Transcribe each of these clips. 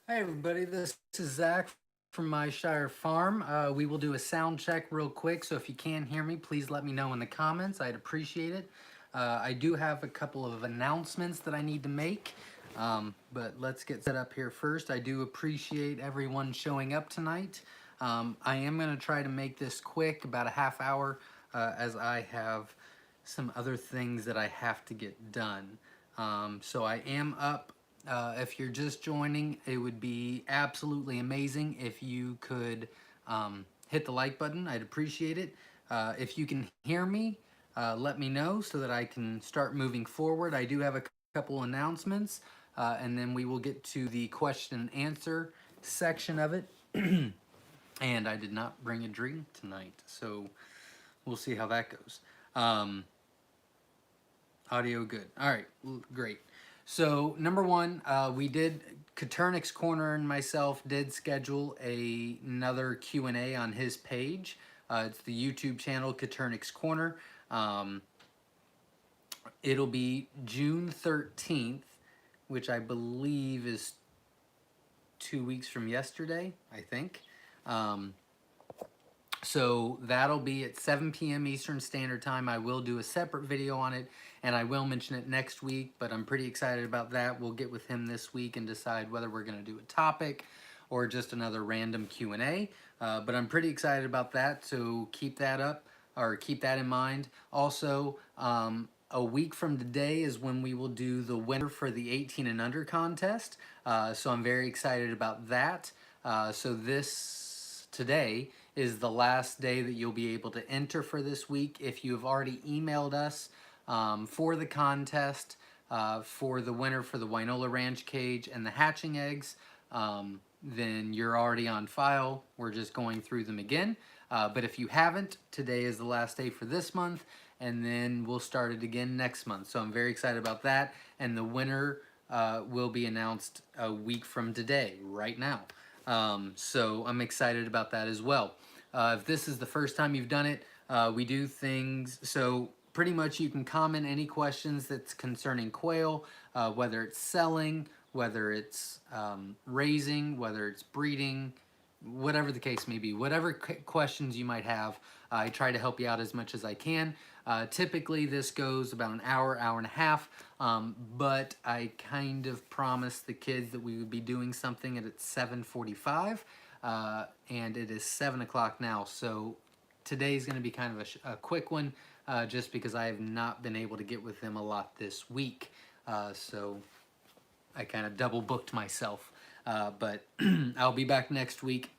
Hi everybody, this is Zach from Myshire Farm. We will do a sound check real quick, so if you can hear me, please let me know in the comments. I'd appreciate it. I do have a couple of announcements that I need to make, but let's get set up here first. I do appreciate everyone showing up tonight. I am going to try to make this quick, about a half hour, as I have some other things that I have to get done. So I am up. If you're just joining, it would be absolutely amazing if you could hit the like button. I'd appreciate it. If you can hear me, let me know so that I can start moving forward. I do have a couple announcements, and then we will get to the question and answer section of it. And I did not bring a drink tonight, so we'll see how that goes. Audio good. All right, great. So number one, we did Katernik's Corner and myself did schedule another Q&A on his page. It's the YouTube channel Katernik's Corner. It'll be June 13th, which I believe is 2 weeks from yesterday, I think. So that'll be at 7 p.m. Eastern Standard Time. I will do a separate video on it, and I will mention it next week, but I'm pretty excited about that. We'll get with him this week and decide whether we're going to do a topic or just another random Q&A. But I'm pretty excited about that, so keep that up, or keep that in mind. Also, a week from today is when we will do the winner for the 18 and under contest. So I'm very excited about that. So today is the last day that you'll be able to enter for this week. If you have already emailed us for the contest, for the winner for the Wynola Ranch cage and the hatching eggs, then you're already on file. We're just going through them again. But if you haven't, today is the last day for this month, and then we'll start it again next month. So I'm very excited about that, and the winner will be announced a week from today, right now. So I'm excited about that as well. If this is the first time you've done it, we do things, so pretty much you can comment any questions that's concerning quail, whether it's selling, whether it's raising, whether it's breeding, whatever the case may be. Whatever questions you might have, I try to help you out as much as I can. Typically this goes about an hour, hour and a half, but I kind of promised the kids that we would be doing something at 7:45. And it is 7 o'clock now, so today's going to be kind of a quick one, just because I have not been able to get with them a lot this week, so I kind of double booked myself, but I'll be back next week.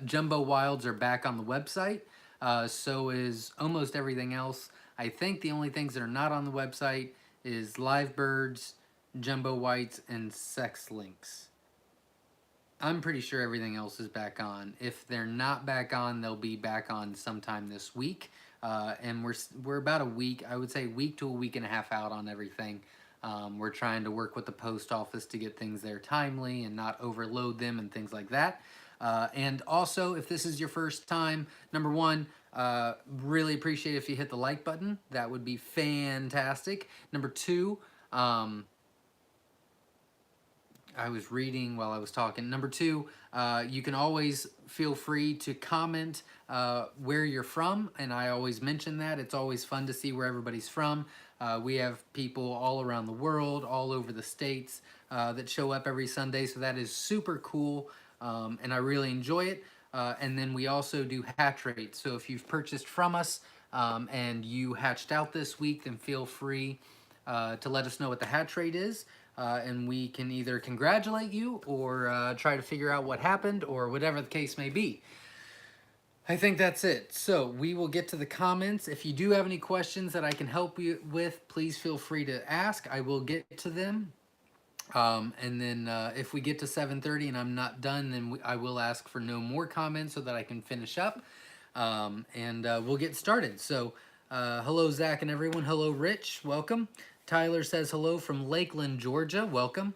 Jumbo Wilds are back on the website, so is almost everything else. I think the only things that are not on the website is live birds, jumbo whites, and sex links. I'm pretty sure everything else is back on. If they're not back on, they'll be back on sometime this week. And we're about a week, I would say week to a week and a half out on everything. We're trying to work with the post office to get things there timely and not overload them and things like that. And also, if this is your first time, number one, really appreciate if you hit the like button. That would be fantastic. Number two, I was reading while I was talking. Number two, you can always feel free to comment where you're from, and I always mention that. It's always fun to see where everybody's from. We have people all around the world, all over the states, that show up every Sunday, so that is super cool, and I really enjoy it. And then we also do hatch rates. So if you've purchased from us and you hatched out this week, then feel free to let us know what the hatch rate is. And we can either congratulate you or try to figure out what happened or whatever the case may be. I think that's it. So we will get to the comments. If you do have any questions that I can help you with, please feel free to ask. I will get to them. And then if we get to 7:30 and I'm not done, then I will ask for no more comments so that I can finish up. And we'll get started. So hello, Zach and everyone. Hello, Rich. Welcome. Tyler says hello from Lakeland, Georgia. Welcome.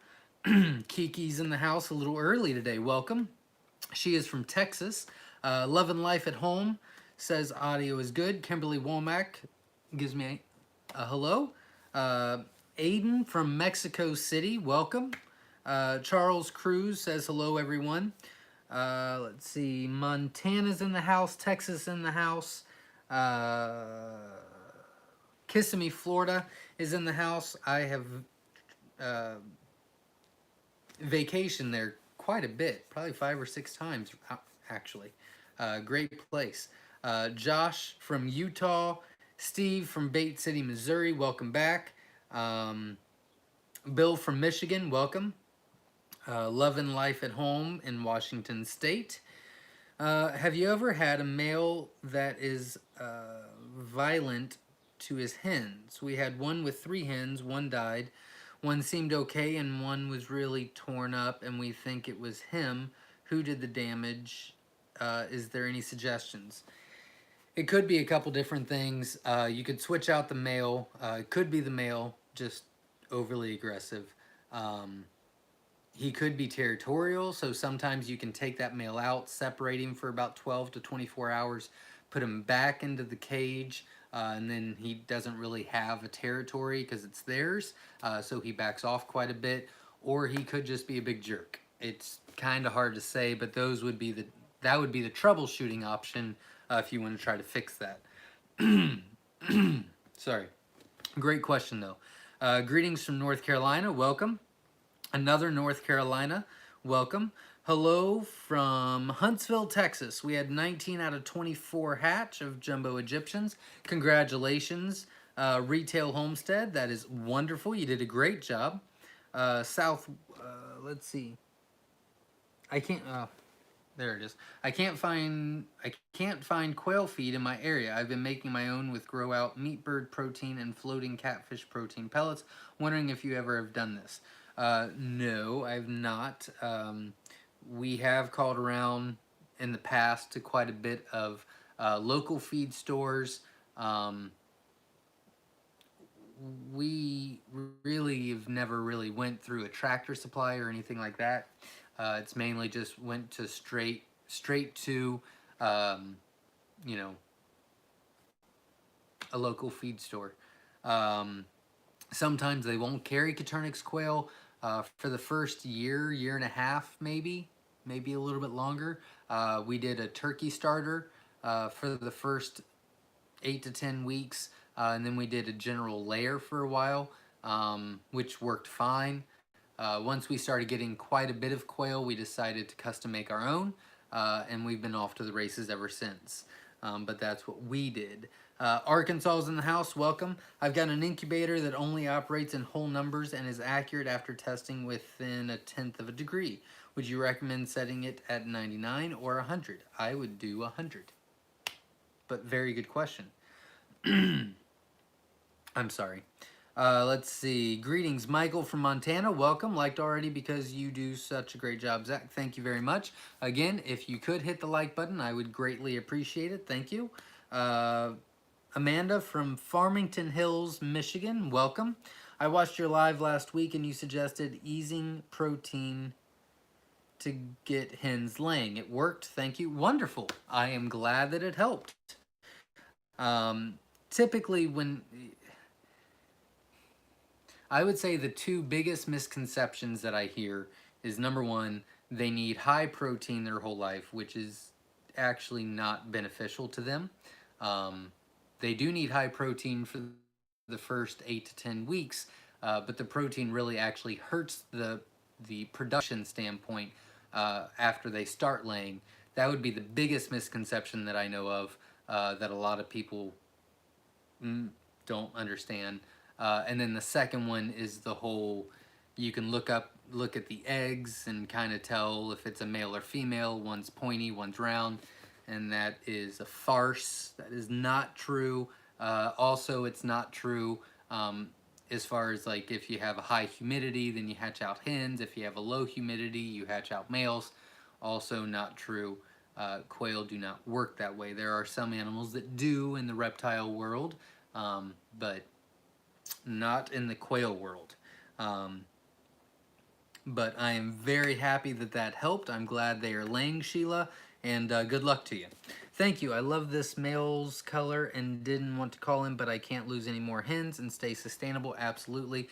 Kiki's in the house a little early today. Welcome. She is from Texas. Loving life at home says audio is good. Kimberly Womack gives me a hello. Aiden from Mexico City. Welcome. Charles Cruz says hello, everyone. Let's see. Montana's in the house. Texas in the house. Uh, Kissimmee, Florida is in the house. I have uh, vacationed there quite a bit, probably 5 or 6 times actually. Great place. Josh from Utah. Steve from Bate City, Missouri. Welcome back. Bill from Michigan. Welcome. Loving life at home in Washington State. Have you ever had a male that is violent to his hens? We had one with 3 hens, one died, one seemed okay, and one was really torn up, and we think it was him. Who did the damage? Is there any suggestions? It could be a couple different things. You could switch out the male. It could be the male, just overly aggressive. Um, he could be territorial, so sometimes you can take that male out, separate him for about 12 to 24 hours, put him back into the cage, and then he doesn't really have a territory because it's theirs, so he backs off quite a bit. Or he could just be a big jerk. It's kind of hard to say, but that would be the troubleshooting option if you want to try to fix that. Sorry. Great question, though. Greetings from North Carolina. Welcome. Another North Carolina. Welcome. Hello from Huntsville, Texas. We had 19 out of 24 hatch of jumbo Egyptians. Congratulations, Retail Homestead. That is wonderful. You did a great job. Let's see. I can't. There it is. I can't find quail feed in my area. I've been making my own with grow out meat bird protein and floating catfish protein pellets. Wondering if you ever have done this. No, I've not. We have called around in the past to quite a bit of local feed stores. We really have never really went through a Tractor Supply or anything like that. It's mainly just went to straight to, you know, a local feed store. Sometimes they won't carry Coturnix quail for the first year and a half, maybe a little bit longer. We did a turkey starter for the first 8 to 10 weeks, and then we did a general layer for a while, which worked fine. Once we started getting quite a bit of quail, we decided to custom make our own, and we've been off to the races ever since. But that's what we did. Arkansas's in the house. Welcome. I've got an incubator that only operates in whole numbers and is accurate after testing within 1/10 of a degree. Would you recommend setting it at 99 or 100? I would do 100. But very good question. I'm sorry. Let's see. Greetings, Michael from Montana. Welcome. Liked already because you do such a great job, Zach. Thank you very much. Again, if you could hit the like button, I would greatly appreciate it. Thank you. Amanda from Farmington Hills, Michigan. Welcome. I watched your live last week and you suggested easing protein to get hens laying. It worked. Thank you. Wonderful. I am glad that it helped. Typically when... I would say the two biggest misconceptions that I hear is, number one, they need high protein their whole life, which is actually not beneficial to them. They do need high protein for the first 8 to 10 weeks, but the protein really actually hurts the production standpoint after they start laying. That would be the biggest misconception that I know of, that a lot of people don't understand. And then the second one is the whole, you can look at the eggs and kind of tell if it's a male or female. One's pointy, one's round, and that is a farce. That is not true. Also, it's not true as far as like if you have a high humidity, then you hatch out hens. If you have a low humidity, you hatch out males. Also not true. Quail do not work that way. There are some animals that do in the reptile world, but not in the quail world. But I am very happy that that helped. I'm glad they are laying, Sheila, and good luck to you. Thank you. I love this male's color and didn't want to call him, but I can't lose any more hens and stay sustainable. Absolutely.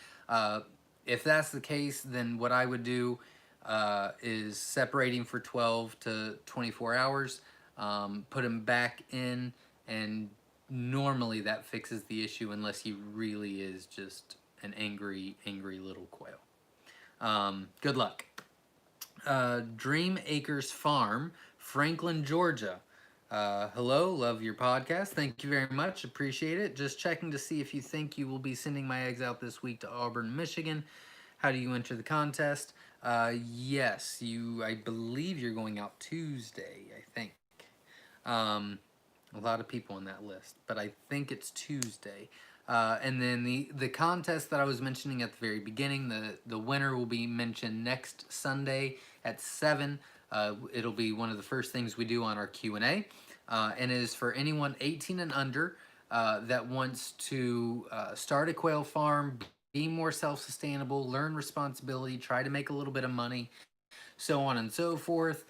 If that's the case, then what I would do is separating for 12 to 24 hours, put them back in, and normally that fixes the issue unless he really is just an angry, angry little quail. Good luck. Dream Acres Farm, Franklin, Georgia. Hello, love your podcast. Thank you very much. Appreciate it. Just checking to see if you think you will be sending my eggs out this week to Auburn, Michigan. How do you enter the contest? Yes, I believe you're going out Tuesday, I think. A lot of people on that list, but I think it's Tuesday. And then the contest that I was mentioning at the very beginning, the winner will be mentioned next Sunday at 7. It'll be one of the first things we do on our Q&A, and it is for anyone 18 and under that wants to start a quail farm, be more self-sustainable, learn responsibility, try to make a little bit of money, so on and so forth.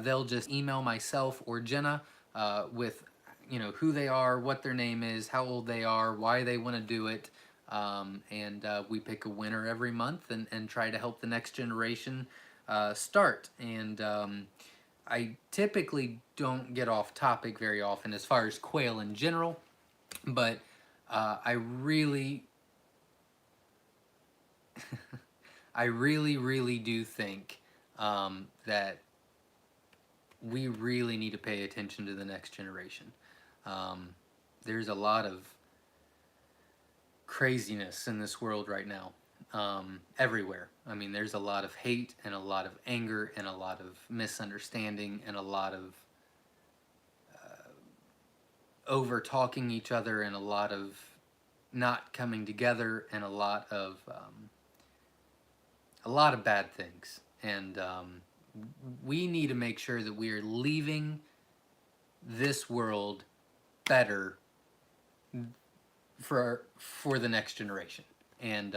They'll just email myself or Jenna with who they are, what their name is, how old they are, why they want to do it, and we pick a winner every month and try to help the next generation start. And I typically don't get off topic very often as far as quail in general, but I really I really do think that we really need to pay attention to the next generation. There's a lot of craziness in this world right now, everywhere. I mean, there's a lot of hate and a lot of anger and a lot of misunderstanding and a lot of over talking each other and a lot of not coming together and a lot of bad things. And we need to make sure that we are leaving this world better for the next generation. And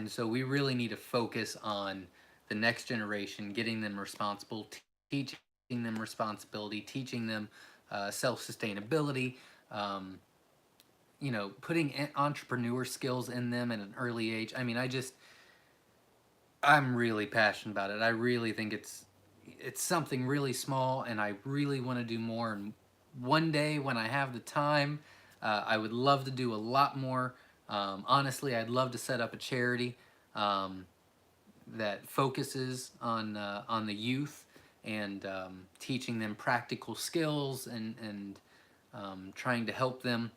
so we really need to focus on the next generation, getting them responsible, teaching them responsibility, teaching them self-sustainability, putting entrepreneur skills in them at an early age. I mean, I'm really passionate about it. I really think it's something really small, and I really want to do more. And one day when I have the time, I would love to do a lot more. Honestly, I'd love to set up a charity that focuses on the youth and teaching them practical skills and trying to help them.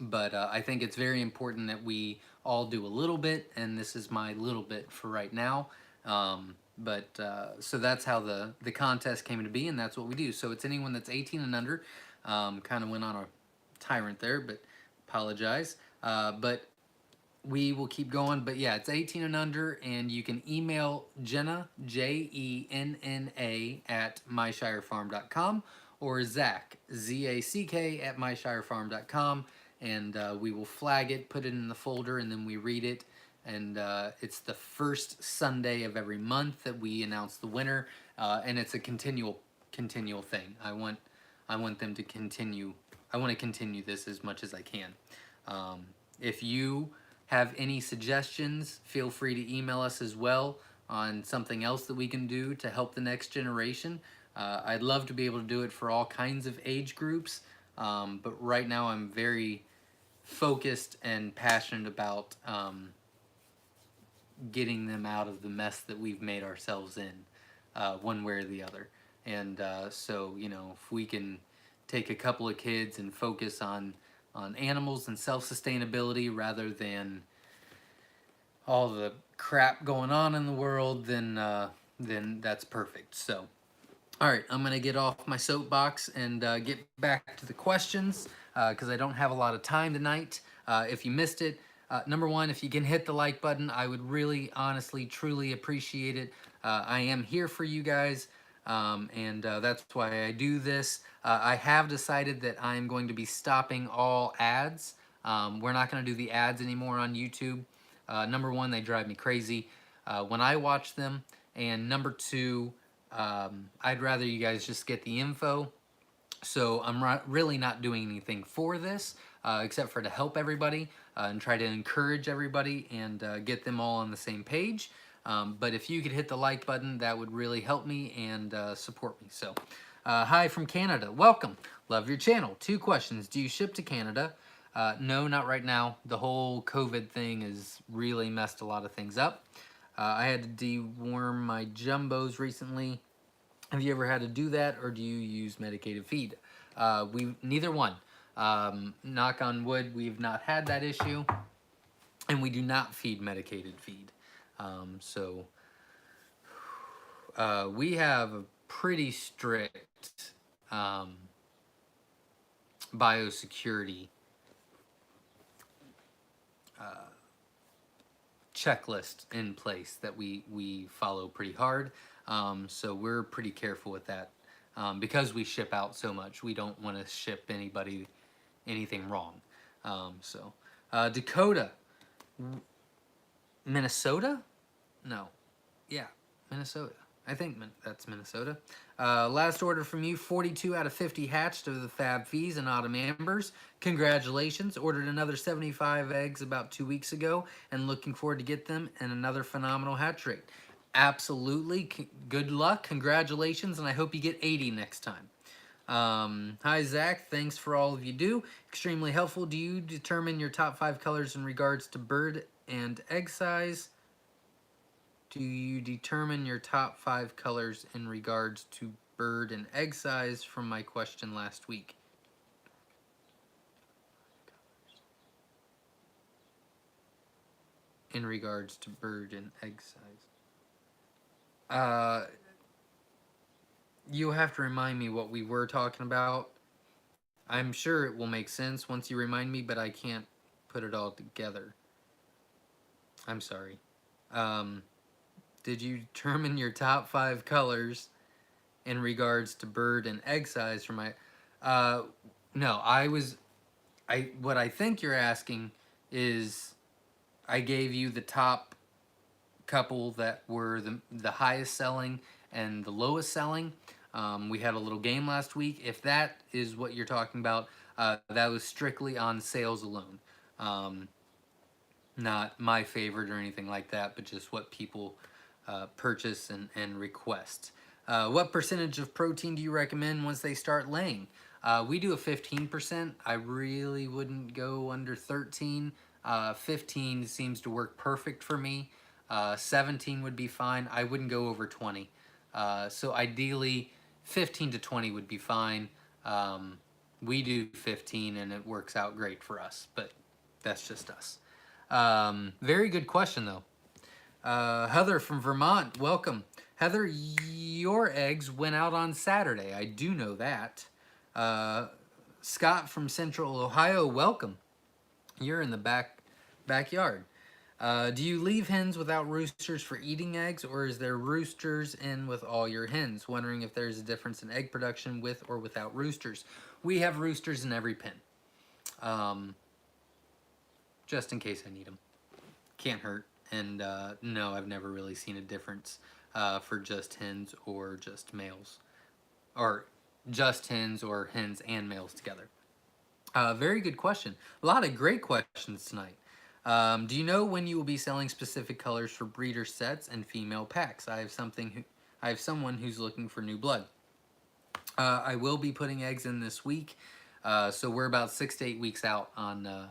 But I think it's very important that we all do a little bit, and this is my little bit for right now. So that's how the contest came to be, and that's what we do. So it's anyone that's 18 and under. Kind of went on a tyrant there, but apologize. But we will keep going. But yeah, it's 18 and under, and you can email Jenna, JENNA, at myshirefarm.com, or Zach, ZACK, at myshirefarm.com, and we will flag it, put it in the folder, and then we read it. And it's the first Sunday of every month that we announce the winner, and it's a continual thing. I want them to continue. I want to continue this as much as I can. If you have any suggestions, feel free to email us as well on something else that we can do to help the next generation. I'd love to be able to do it for all kinds of age groups, but right now I'm very focused and passionate about getting them out of the mess that we've made ourselves in, one way or the other. And so, if we can take a couple of kids and focus on animals and self-sustainability rather than all the crap going on in the world, then that's perfect. So, all right, I'm gonna get off my soapbox and get back to the questions because I don't have a lot of time tonight. If you missed it, number one, if you can hit the like button, I would really, honestly, truly appreciate it. I am here for you guys, and that's why I do this. I have decided that I'm going to be stopping all ads. We're not going to do the ads anymore on YouTube. Number one, they drive me crazy when I watch them, and number two, I'd rather you guys just get the info. So I'm really not doing anything for this, except for to help everybody. and try to encourage everybody and get them all on the same page. But if you could hit the like button, that would really help me and support me. So, hi from Canada. Welcome. Love your channel. 2 questions. Do you ship to Canada? No, not right now. The whole COVID thing has really messed a lot of things up. I had to deworm my jumbos recently. Have you ever had to do that, or do you use medicated feed? Neither one. Knock on wood, we've not had that issue, and we do not feed medicated feed. So we have a pretty strict biosecurity checklist in place that we follow pretty hard. So we're pretty careful with that. Because we ship out so much, we don't want to ship anybody anything wrong. Dakota, Minnesota? No. Yeah, Minnesota. I think that's Minnesota. Last order from you, 42 out of 50 hatched of the Fab Fees and Autumn Ambers. Congratulations. Ordered another 75 eggs about 2 weeks ago and looking forward to get them and another phenomenal hatch rate. Absolutely. Good luck. Congratulations, and I hope you get 80 next time. Hi, Zach. Thanks for all of you do. Extremely helpful. Do you determine your top 5 colors in regards to bird and egg size? Do you determine your top 5 colors in regards to bird and egg size from my question last week? In regards to bird and egg size. You'll have to remind me what we were talking about. I'm sure it will make sense once you remind me, but I can't put it all together. I'm sorry. Did you determine your top 5 colors in regards to bird and egg size for my... no, what I think you're asking is I gave you the top couple that were the highest selling and the lowest selling. We had a little game last week. If that is what you're talking about, that was strictly on sales alone. Not my favorite or anything like that, but just what people purchase and request. What percentage of protein do you recommend once they start laying? We do a 15%. I really wouldn't go under 13. 15 seems to work perfect for me. 17 would be fine. I wouldn't go over 20. So ideally, 15 to 20 would be fine. We do 15 and it works out great for us, but that's just us. Very good question though. Heather from Vermont, welcome. Heather, your eggs went out on Saturday. I do know that. Scott from Central Ohio, welcome. You're in the backyard. Do you leave hens without roosters for eating eggs, or is there roosters in with all your hens? Wondering if there's a difference in egg production with or without roosters. We have roosters in every pen. Just in case I need them. Can't hurt. And no, I've never really seen a difference for just hens or just males. Or just hens or hens and males together. Very good question. A lot of great questions tonight. Do you know when you will be selling specific colors for breeder sets and female packs? I have someone who's looking for new blood. I will be putting eggs in this week, so we're about 6 to 8 weeks out on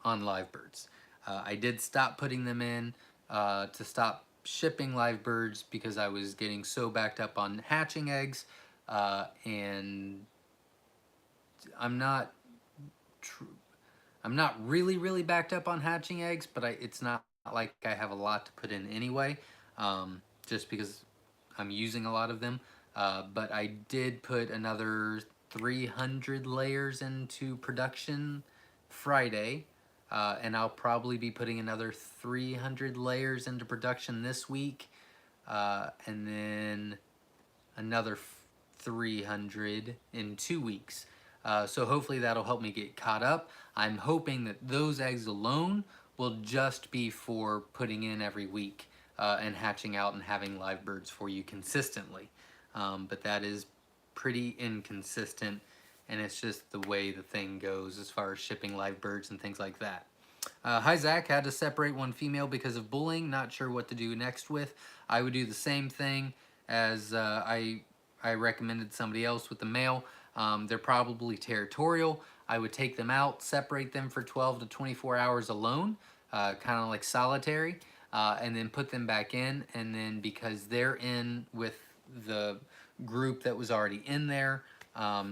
live birds. I did stop putting them in to stop shipping live birds because I was getting so backed up on hatching eggs, and I'm not really backed up on hatching eggs, but it's not like I have a lot to put in anyway, just because I'm using a lot of them. But I did put another 300 layers into production Friday, and I'll probably be putting another 300 layers into production this week, and then another 300 in 2 weeks. So hopefully that'll help me get caught up. I'm hoping that those eggs alone will just be for putting in every week and hatching out and having live birds for you consistently. But that is pretty inconsistent and it's just the way the thing goes as far as shipping live birds and things like that. Hi Zach, had to separate one female because of bullying. Not sure what to do next with. I would do the same thing as I recommended somebody else with the male. They're probably territorial. I would take them out, separate them for 12 to 24 hours alone, kind of like solitary, and then put them back in. And then because they're in with the group that was already in there,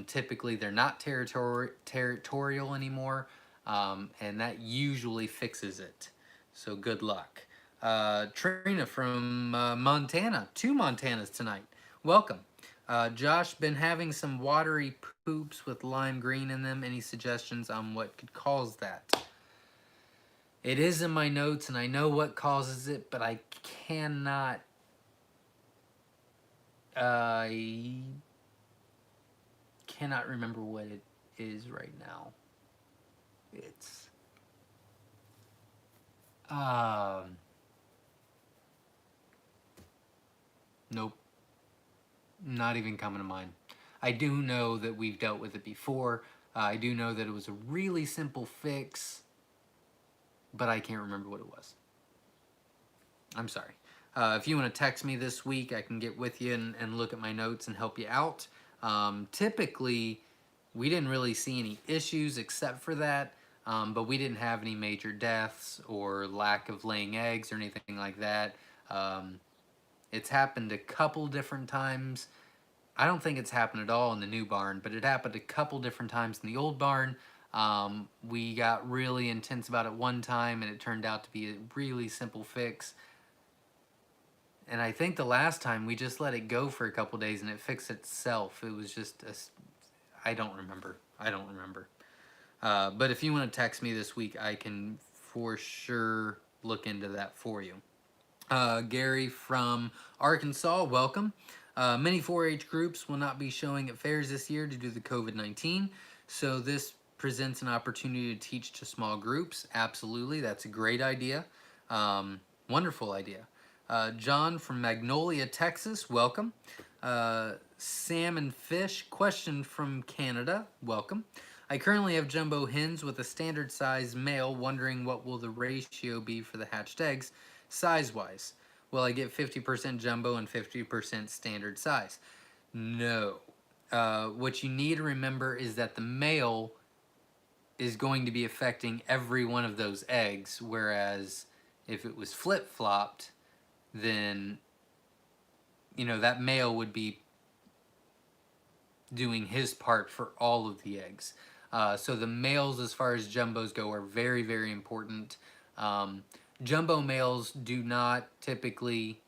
typically they're not territorial anymore, and that usually fixes it. So good luck. Trina from Montana, 2 Montanas tonight. Welcome. Josh, been having some watery poops with lime green in them. Any suggestions on what could cause that? It is in my notes, and I know what causes it, but I cannot. I cannot remember what it is right now. It's nope, not even coming to mind. I do know that we've dealt with it before. I do know that it was a really simple fix, but I can't remember what it was. I'm sorry. If you want to text me this week, I can get with you and look at my notes and help you out. Typically, we didn't really see any issues except for that, but we didn't have any major deaths or lack of laying eggs or anything like that. It's happened a couple different times. I don't think it's happened at all in the new barn, but it happened a couple different times in the old barn. We got really intense about it one time, and it turned out to be a really simple fix. And I think the last time we just let it go for a couple days and it fixed itself. It was just I don't remember. I don't remember. But if you want to text me this week, I can for sure look into that for you. Gary from Arkansas, welcome. Many 4-H groups will not be showing at fairs this year due to the COVID-19, so this presents an opportunity to teach to small groups. Absolutely, that's a great idea. Wonderful idea. John from Magnolia, Texas, welcome. Sam and Fish, question from Canada, welcome. I currently have jumbo hens with a standard size male, wondering what will the ratio be for the hatched eggs size-wise. Will I get 50% jumbo and 50% standard size? No. What you need to remember is that the male is going to be affecting every one of those eggs, whereas if it was flip-flopped, then that male would be doing his part for all of the eggs. So the males, as far as jumbos go, are very, very important. Jumbo males do not typically,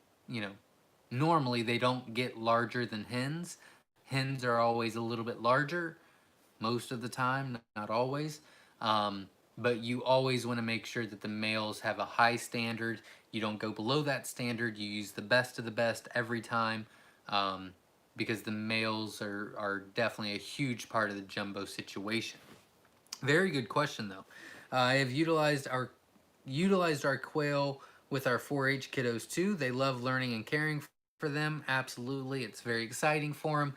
normally they don't get larger than hens. Hens are always a little bit larger, most of the time, not always. But you always want to make sure that the males have a high standard. You don't go below that standard. You use the best of the best every time, because the males are definitely a huge part of the jumbo situation. Very good question, though. I have utilized our quail with our 4-H kiddos too. They love learning and caring for them. Absolutely, it's very exciting for them.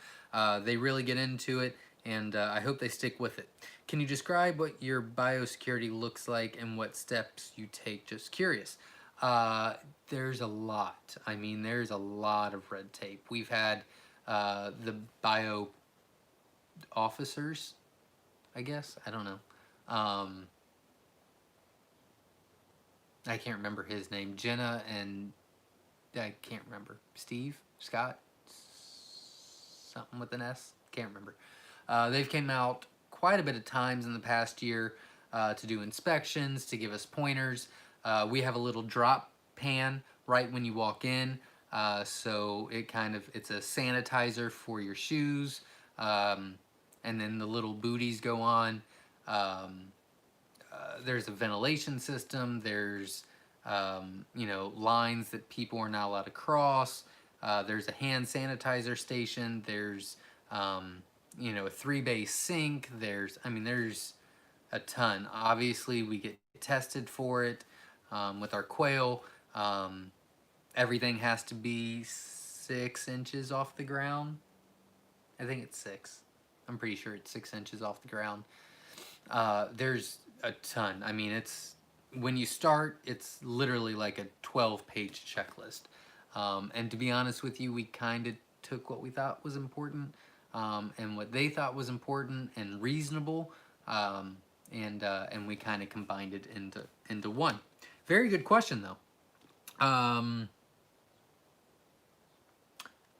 They really get into it, and I hope they stick with it. Can you describe what your biosecurity looks like and what steps you take? Just curious. There's a lot. I mean, there's a lot of red tape. We've had the bio officers, I guess. I don't know. I can't remember his name. Jenna and I can't remember. Steve? Scott? Something with an S? Can't remember. They've came out quite a bit of times in the past year to do inspections, to give us pointers. We have a little drop pan right when you walk in. So it's a sanitizer for your shoes. And then the little booties go on. There's a ventilation system. There's lines that people are not allowed to cross. There's a hand sanitizer station. There's a 3-bay sink. There's a ton. Obviously, we get tested for it with our quail. Everything has to be 6 inches off the ground. I think it's 6. I'm pretty sure it's 6 inches off the ground. There's a ton. I mean, it's when you start, it's literally like a 12-page checklist. And to be honest with you, we kind of took what we thought was important, and what they thought was important and reasonable, and we kind of combined it into one. Very good question though.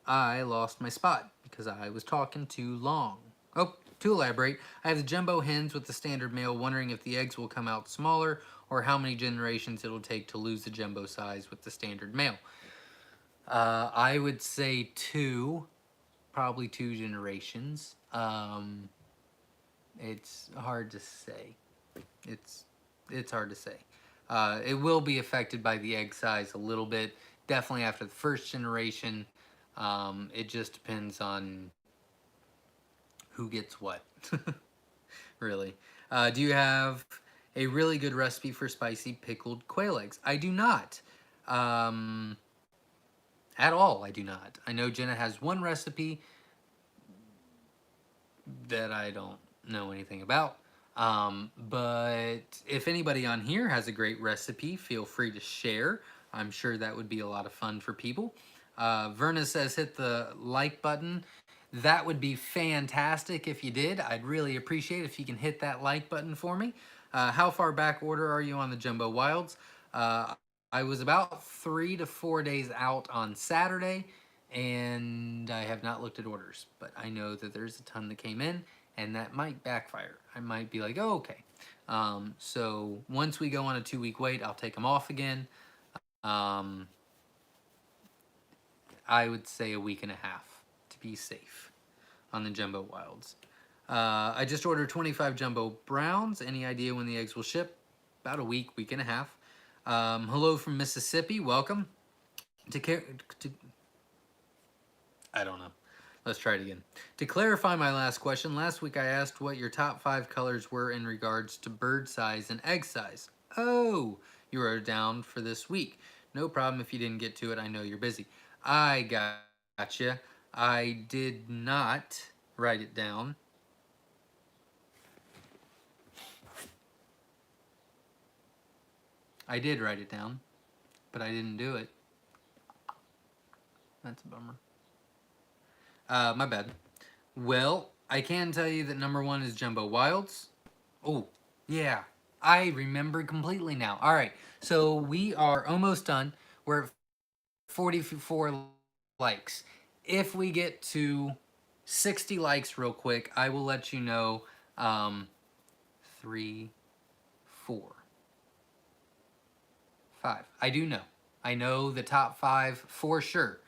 I lost my spot because I was talking too long. Oh, to elaborate, I have the jumbo hens with the standard male, wondering if the eggs will come out smaller or how many generations it'll take to lose the jumbo size with the standard male. I would say probably 2 generations. It's hard to say. It's hard to say. It will be affected by the egg size a little bit. Definitely after the first generation. It just depends on who gets what. Really. Do you have a really good recipe for spicy pickled quail eggs? I do not. At all, I do not. I know Jenna has one recipe that I don't know anything about. But if anybody on here has a great recipe, feel free to share. I'm sure that would be a lot of fun for people. Verna says hit the like button. That would be fantastic if you did. I'd really appreciate it if you can hit that like button for me. How far back order are you on the Jumbo Wilds? I was about 3 to 4 days out on Saturday, and I have not looked at orders, but I know that there's a ton that came in, and that might backfire. I might be like, oh, okay. So once we go on a 2-week wait, I'll take them off again. I would say a week and a half to be safe on the Jumbo Wilds. I just ordered 25 Jumbo Browns. Any idea when the eggs will ship? About a week, week and a half. Hello from Mississippi. Welcome. I don't know. Let's try it again. To clarify my last question, last week I asked what your top 5 colors were in regards to bird size and egg size. Oh, you are down for this week. No problem if you didn't get to it. I know you're busy. I gotcha. I did not write it down. I did write it down, but I didn't do it. That's a bummer. My bad. Well, I can tell you that number 1 is Jumbo Wilds. Oh, yeah. I remember completely now. All right. So we are almost done. We're at 44 likes. If we get to 60 likes real quick, I will let you know 3, 4, 5. I do know. I know the top 5 for sure.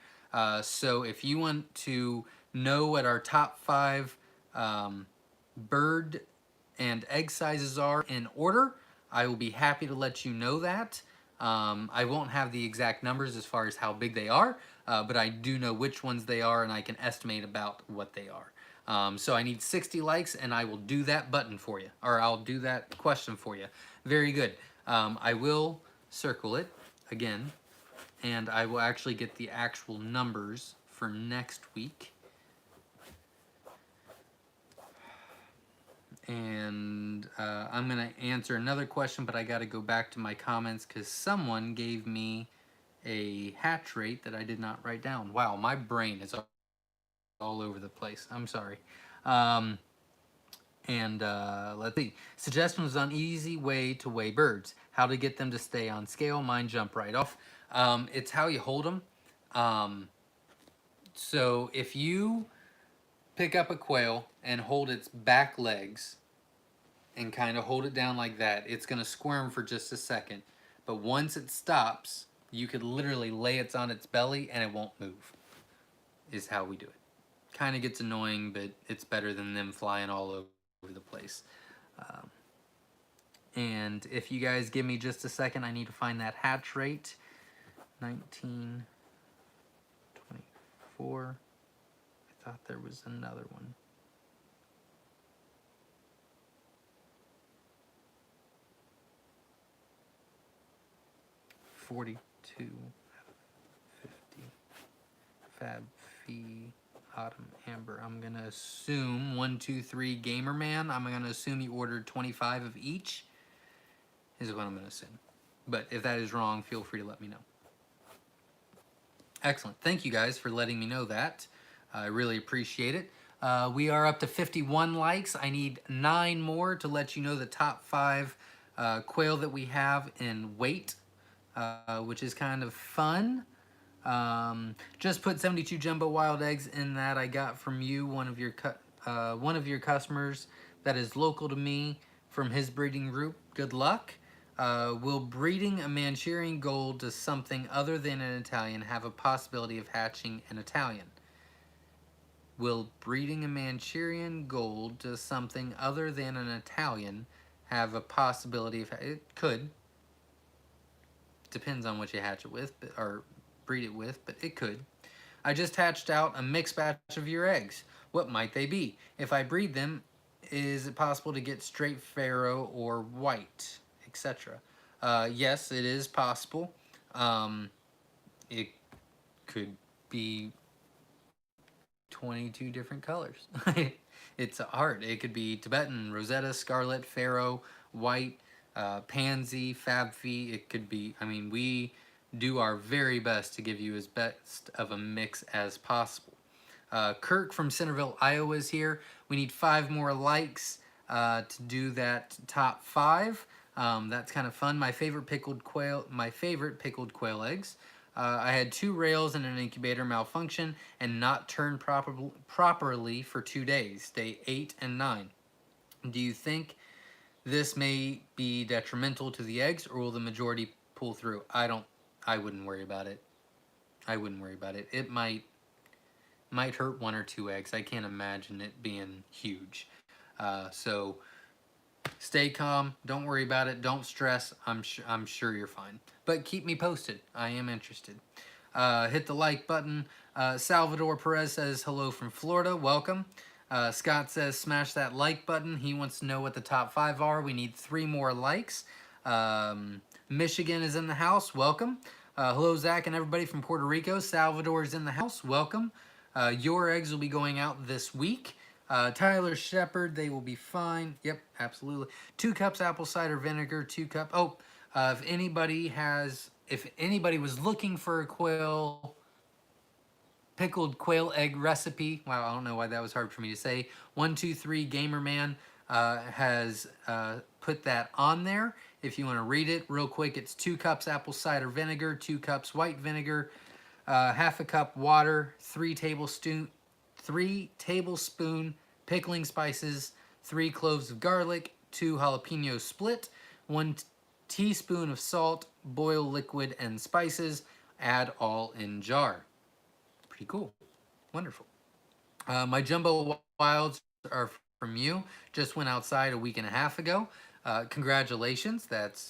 So if you want to know what our top 5 bird and egg sizes are in order, I will be happy to let you know that. I won't have the exact numbers as far as how big they are, but I do know which ones they are, and I can estimate about what they are. So I need 60 likes, and I will do that button for you, or I'll do that question for you. Very good. I will circle it again, and I will actually get the actual numbers for next week. And I'm going to answer another question, but I got to go back to my comments because someone gave me a hatch rate that I did not write down. Wow, my brain is all over the place. I'm sorry. Let's see. Suggestions on easy way to weigh birds. How to get them to stay on scale. Mine jump right off. It's how you hold them. So if you pick up a quail and hold its back legs and kind of hold it down like that, it's going to squirm for just a second. But once it stops, you could literally lay it on its belly and it won't move, is how we do it. Kind of gets annoying, but it's better than them flying all over the place. And if you guys give me just a second, I need to find that hatch rate. 19, 24. I thought there was another one. 42 out of 50. Fab fee Autumn Amber. I'm gonna assume 123 Gamer Man. I'm gonna assume you ordered 25 of each. Is what I'm gonna assume. But if that is wrong, feel free to let me know. Excellent. Thank you guys for letting me know that. I really appreciate it. We are up to 51 likes. I need 9 more to let you know the top 5 quail that we have in weight, which is kind of fun. Just put 72 jumbo wild eggs in that I got from you, one of your customers that is local to me from his breeding group. Good luck. Will breeding a Manchurian Gold to something other than an Italian have a possibility of hatching an Italian? Will breeding a Manchurian Gold to something other than an Italian have a possibility of... It could. Depends on what you hatch it with, or breed it with, but it could. I just hatched out a mixed batch of your eggs. What might they be? If I breed them, is it possible to get straight Pharaoh or white, etc.? Yes, it is possible. It could be 22 different colors. It's art. It could be Tibetan, Rosetta, Scarlet, Pharaoh, white, pansy, fabfy. It could be, I mean, we do our very best to give you as best of a mix as possible. Kirk from Centerville, Iowa is here. We need 5 more likes to do that top 5. That's kind of fun. My favorite pickled quail eggs. I had 2 rails and an incubator malfunction and not turn properly for 2 days, day 8 and 9. Do you think this may be detrimental to the eggs, or will the majority pull through? I wouldn't worry about it. I wouldn't worry about it. It might hurt 1 or 2 eggs. I can't imagine it being huge. So stay calm. Don't worry about it. Don't stress. I'm sure you're fine. But keep me posted. I am interested. Hit the like button. Salvador Perez says hello from Florida. Welcome. Scott says smash that like button. He wants to know what the top 5 are. We need 3 more likes. Michigan is in the house. Welcome. Hello, Zach and everybody from Puerto Rico. Salvador is in the house. Welcome. Your eggs will be going out this week. Tyler Shepard, they will be fine. Yep, absolutely. 2 cups apple cider vinegar, 2 cup. Oh, if anybody was looking for a pickled quail egg recipe, wow, I don't know why that was hard for me to say. 123 Gamer Man has put that on there. If you want to read it real quick, it's 2 cups apple cider vinegar, 2 cups white vinegar, half a cup water, 3 tablespoon pickling spices, 3 cloves of garlic, 2 jalapeno split, 1 teaspoon of salt, boil liquid and spices, add all in jar. Pretty cool. Wonderful. My jumbo wilds are from you. Just went outside a week and a half ago. Congratulations.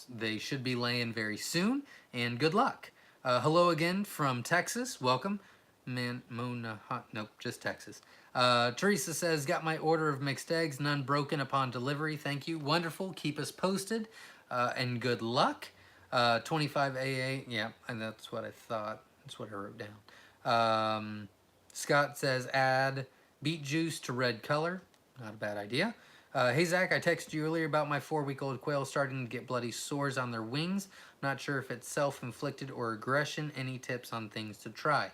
They should be laying very soon, and good luck. Hello again from Texas. Welcome. Nope, just Texas. Teresa says, got my order of mixed eggs, none broken upon delivery. Thank you. Wonderful. Keep us posted, and good luck. 25 AA. Yeah, and that's what I thought. That's what I wrote down. Scott says, add beet juice to red color. Not a bad idea. Hey, Zach, I texted you earlier about my 4-week-old quail starting to get bloody sores on their wings. Not sure if it's self-inflicted or aggression. Any tips on things to try?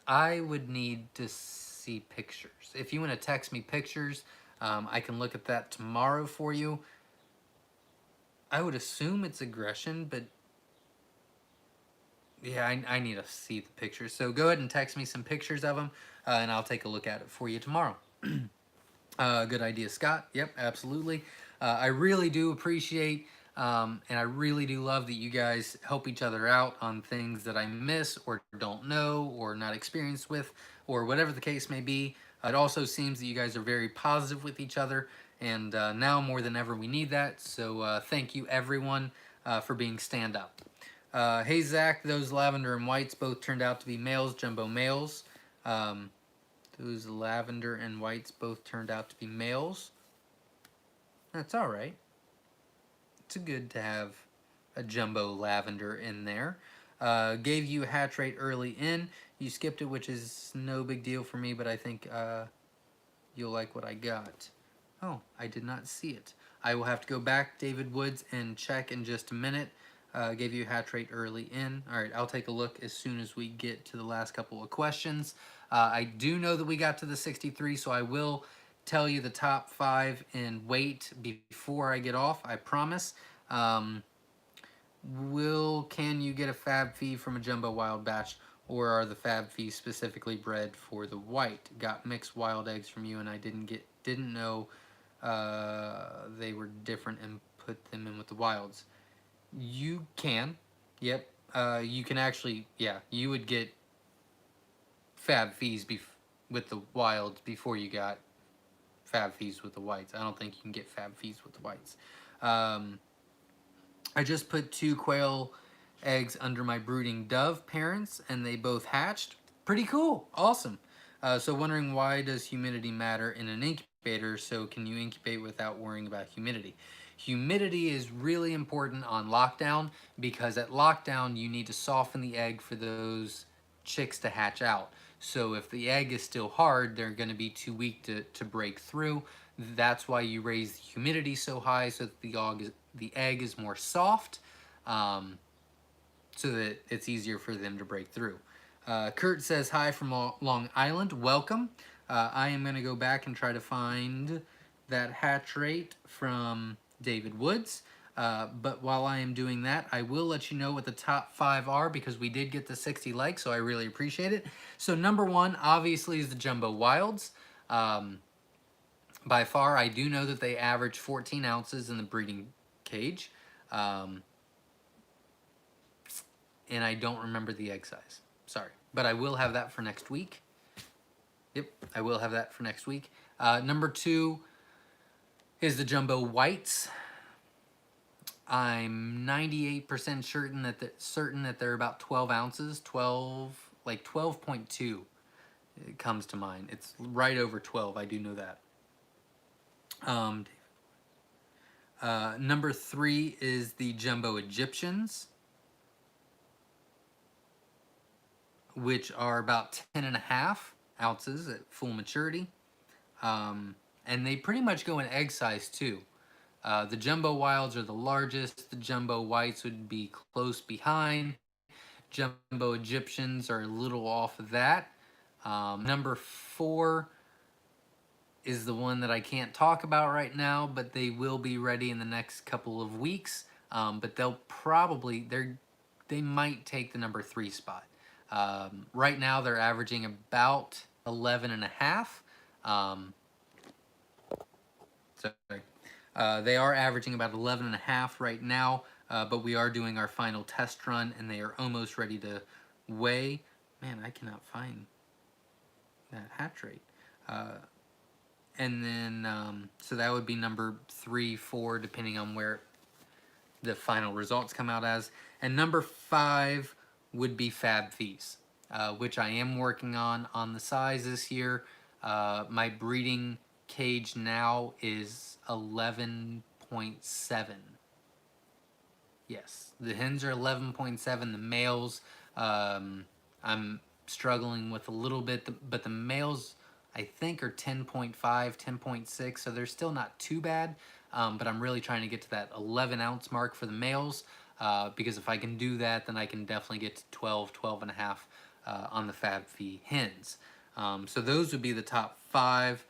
I would need to see pictures. If you want to text me pictures, I can look at that tomorrow for you. I would assume it's aggression, but yeah, I need to see the pictures. So go ahead and text me some pictures of them, and I'll take a look at it for you tomorrow. Good idea, Scott. Yep, absolutely. I really do appreciate and I really do love that you guys help each other out on things that I miss or don't know or not experienced with or whatever the case may be. It also seems that you guys are very positive with each other, and now more than ever we need that. So thank you everyone for being stand up. Hey Zach, those lavender and whites both turned out to be males, jumbo males. Those lavender and whites both turned out to be males. That's all right. It's good to have a jumbo lavender in there. Gave you a hatch rate early in. You skipped it, which is no big deal for me, but I think you'll like what I got. Oh, I did not see it. I will have to go back, David Woods, and check in just a minute. Gave you a hatch rate early in. All right, I'll take a look as soon as we get to the last couple of questions. I do know that we got to the 63, so I will tell you the top 5 in weight before I get off, I promise. Can you get a fab fee from a jumbo wild batch, or are the fab fees specifically bred for the white? Got mixed wild eggs from you, and I didn't know they were different and put them in with the wilds. You can, yep. You can actually, yeah. You would get fab fees with the wilds before you got fab fees with the whites. I don't think you can get fab fees with the whites. I just put 2 quail eggs under my brooding dove parents, and they both hatched. Pretty cool. Awesome. So wondering, why does humidity matter in an incubator? So can you incubate without worrying about humidity? Humidity is really important on lockdown, because at lockdown you need to soften the egg for those chicks to hatch out. So if the egg is still hard, they're going to be too weak to break through. That's why you raise the humidity so high, so that the egg is more soft, so that it's easier for them to break through. Kurt says hi from Long Island. Welcome. I am going to go back and try to find that hatch rate from David Woods. But while I am doing that, I will let you know what the top 5 are, because we did get the 60 likes, so I really appreciate it. So number 1, obviously, is the Jumbo Wilds. By far, I do know that they average 14 ounces in the breeding cage. And I don't remember the egg size. Sorry. But I will have that for next week. Yep, I will have that for next week. Number 2 is the Jumbo Whites. I'm 98% certain that they're about 12 ounces. 12.2 it comes to mind. It's right over 12. I do know that. Number 3 is the Jumbo Egyptians, which are about 10.5 ounces at full maturity. And they pretty much go in egg size too. The Jumbo Wilds are the largest. The Jumbo Whites would be close behind. Jumbo Egyptians are a little off of that. Number 4 is the one that I can't talk about right now, but they will be ready in the next couple of weeks. But they might take the number 3 spot. Right now they're averaging about 11.5. Sorry. They are averaging about 11.5 right now, but we are doing our final test run, and they are almost ready to weigh. Man, I cannot find that hatch rate. And then, so that would be number 3, 4, depending on where the final results come out as. And number 5 would be fab fees, which I am working on the sizes here. My breeding cage now is 11.7. Yes, the hens are 11.7. The males, I'm struggling with a little bit, but the males, I think, are 10.5, 10.6, so they're still not too bad, but I'm really trying to get to that 11 ounce mark for the males, because if I can do that, then I can definitely get to 12, 12.5 on the fab fee hens. So those would be the top 5.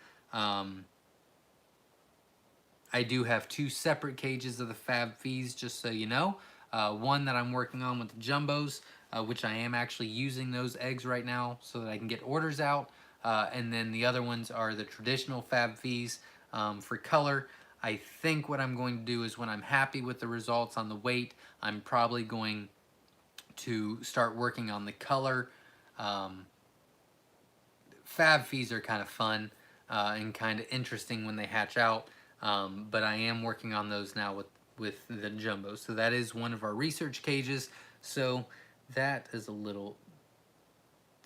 I do have 2 separate cages of the fab fees, just so you know. One that I'm working on with the jumbos, which I am actually using those eggs right now so that I can get orders out. And then the other ones are the traditional fab fees for color. I think what I'm going to do is, when I'm happy with the results on the weight, I'm probably going to start working on the color. Fab fees are kind of fun and kind of interesting when they hatch out. But I am working on those now with the jumbo. So that is one of our research cages. So that is a little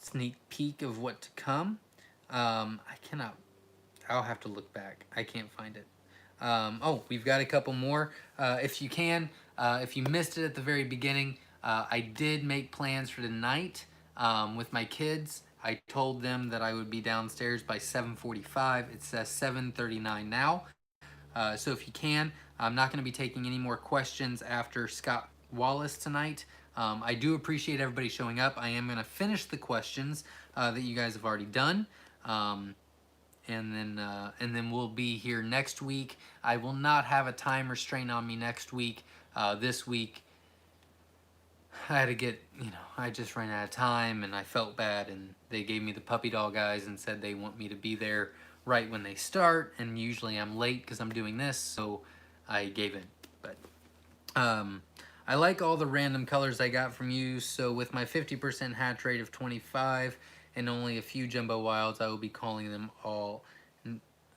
sneak peek of what to come. I'll have to look back. I can't find it. Oh, we've got a couple more. If you missed it at the very beginning, I did make plans for tonight with my kids. I told them that I would be downstairs by 7:45. It says 7:39 now. So if you can, I'm not going to be taking any more questions after Scott Wallace tonight. I do appreciate everybody showing up. I am going to finish the questions that you guys have already done. And then we'll be here next week. I will not have a time restraint on me next week. This week, I had to get, I just ran out of time and I felt bad, and they gave me the puppy dog eyes and said they want me to be there right when they start, and usually I'm late because I'm doing this, so I gave in. But I like all the random colors I got from you, so with my 50% hatch rate of 25 and only a few jumbo wilds, I will be calling them all.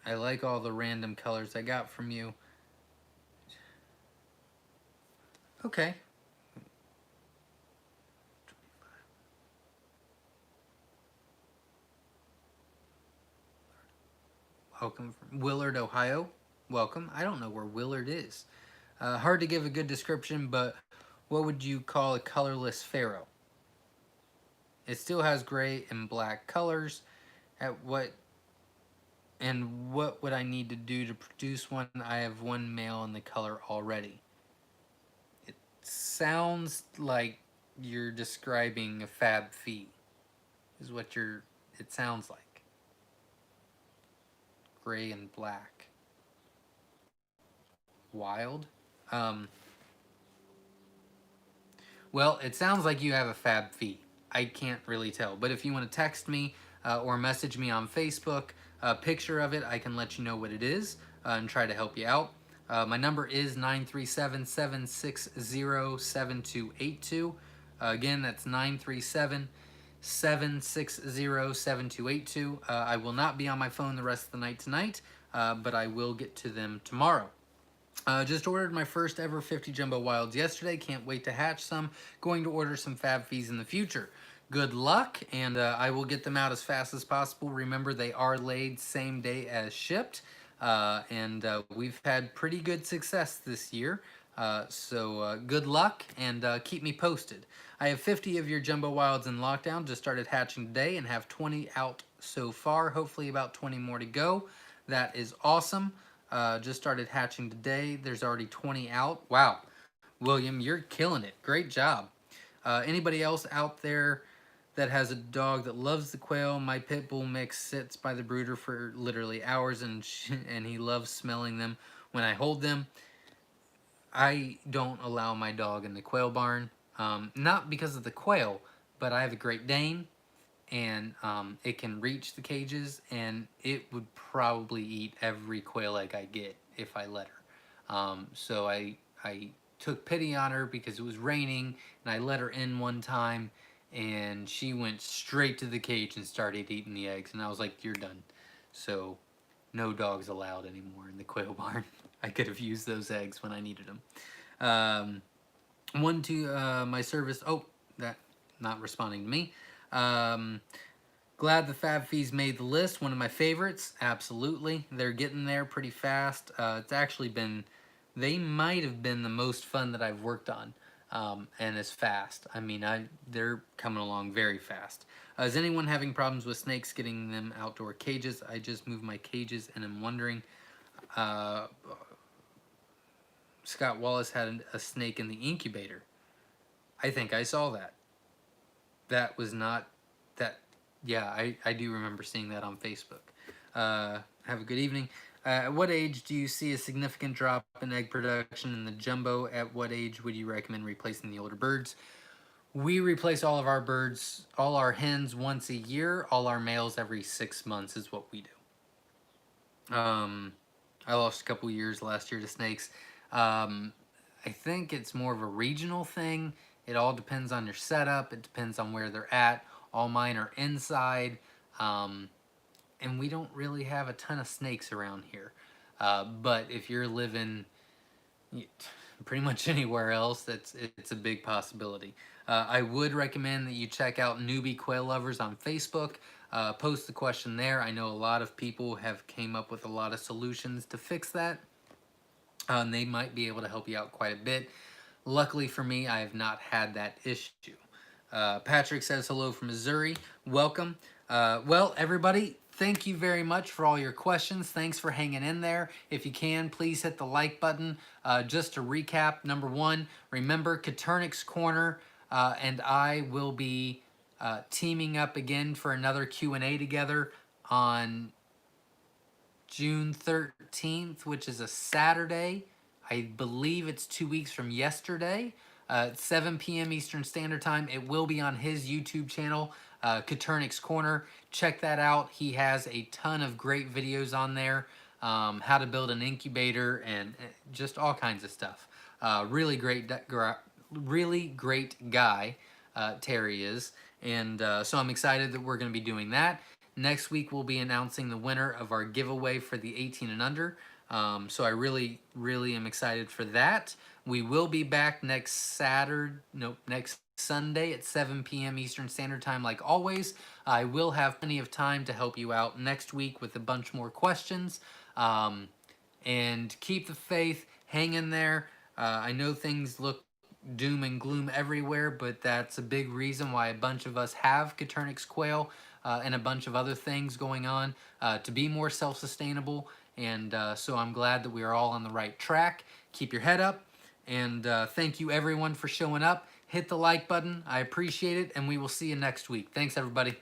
I like all the random colors I got from you. Okay. Welcome from Willard, Ohio. Welcome. I don't know where Willard is. Hard to give a good description, but what would you call a colorless pharaoh? It still has gray and black colors. What would I need to do to produce one? I have one male in the color already. It sounds like you're describing a fab fee, is what it sounds like. Gray and black. Wild? Well, it sounds like you have a fab fee. I can't really tell. But if you want to text me or message me on Facebook, a picture of it, I can let you know what it is and try to help you out. My number is 937-760-7282. Again, that's 937-760-7282. I will not be on my phone the rest of the night tonight, but I will get to them tomorrow. Just ordered my first ever 50 jumbo wilds yesterday. Can't wait to hatch some. Going to order some fab fees in the future. Good luck, and I will get them out as fast as possible. Remember, they are laid same day as shipped, and we've had pretty good success this year. So good luck, and keep me posted. I have 50 of your jumbo wilds in lockdown. Just started hatching today and have 20 out so far. Hopefully about 20 more to go. That is awesome. Just started hatching today. There's already 20 out. Wow. William, you're killing it. Great job. Anybody else out there that has a dog that loves the quail? My pit bull mix sits by the brooder for literally hours, and he loves smelling them when I hold them. I don't allow my dog in the quail barn. Not because of the quail, but I have a Great Dane, and it can reach the cages, and it would probably eat every quail egg I get if I let her. So I took pity on her because it was raining, and I let her in one time, and she went straight to the cage and started eating the eggs, and I was like, you're done. So no dogs allowed anymore in the quail barn. I could have used those eggs when I needed them. One to my service. Oh, that not responding to me. Glad the fab fees made the list. One of my favorites. Absolutely. They're getting there pretty fast. It's actually been, they might have been the most fun that I've worked on. And as fast. I mean, they're coming along very fast. Is anyone having problems with snakes getting them outdoor cages? I just moved my cages and I'm wondering, Scott Wallace had a snake in the incubator. I think I saw that. That was not, that, yeah, I do remember seeing that on Facebook. Have a good evening. At what age do you see a significant drop in egg production in the jumbo? At what age would you recommend replacing the older birds? We replace all of our birds, all our hens once a year. All our males every 6 months is what we do. I lost a couple years last year to snakes. I think it's more of a regional thing. It all depends on your setup. It depends on where they're at. All mine are inside. And we don't really have a ton of snakes around here. But if you're living pretty much anywhere else, it's a big possibility. I would recommend that you check out Newbie Quail Lovers on Facebook. Post the question there. I know a lot of people have came up with a lot of solutions to fix that. They might be able to help you out quite a bit. Luckily for me, I have not had that issue. Patrick says hello from Missouri. Welcome. Well, everybody, thank you very much for all your questions. Thanks for hanging in there. If you can, please hit the like button. Just to recap, number one, remember Katernik's Corner and I will be teaming up again for another Q&A together on June 13th, which is a Saturday. I believe it's 2 weeks from yesterday. At 7 p.m. Eastern Standard Time. It will be on his YouTube channel, Katernik's Corner. Check that out. He has a ton of great videos on there. How to build an incubator and just all kinds of stuff. Really great guy, Terry is. And so I'm excited that we're going to be doing that. Next week, we'll be announcing the winner of our giveaway for the 18 and under. So I really am excited for that. We will be back next Sunday at 7 p.m. Eastern Standard Time like always. I will have plenty of time to help you out next week with a bunch more questions. And keep the faith, hang in there. I know things look doom and gloom everywhere, but that's a big reason why a bunch of us have Katernik's quail and a bunch of other things going on to be more self-sustainable. And so I'm glad that we are all on the right track. Keep your head up. And thank you everyone for showing up. Hit the like button. I appreciate it. And we will see you next week. Thanks everybody.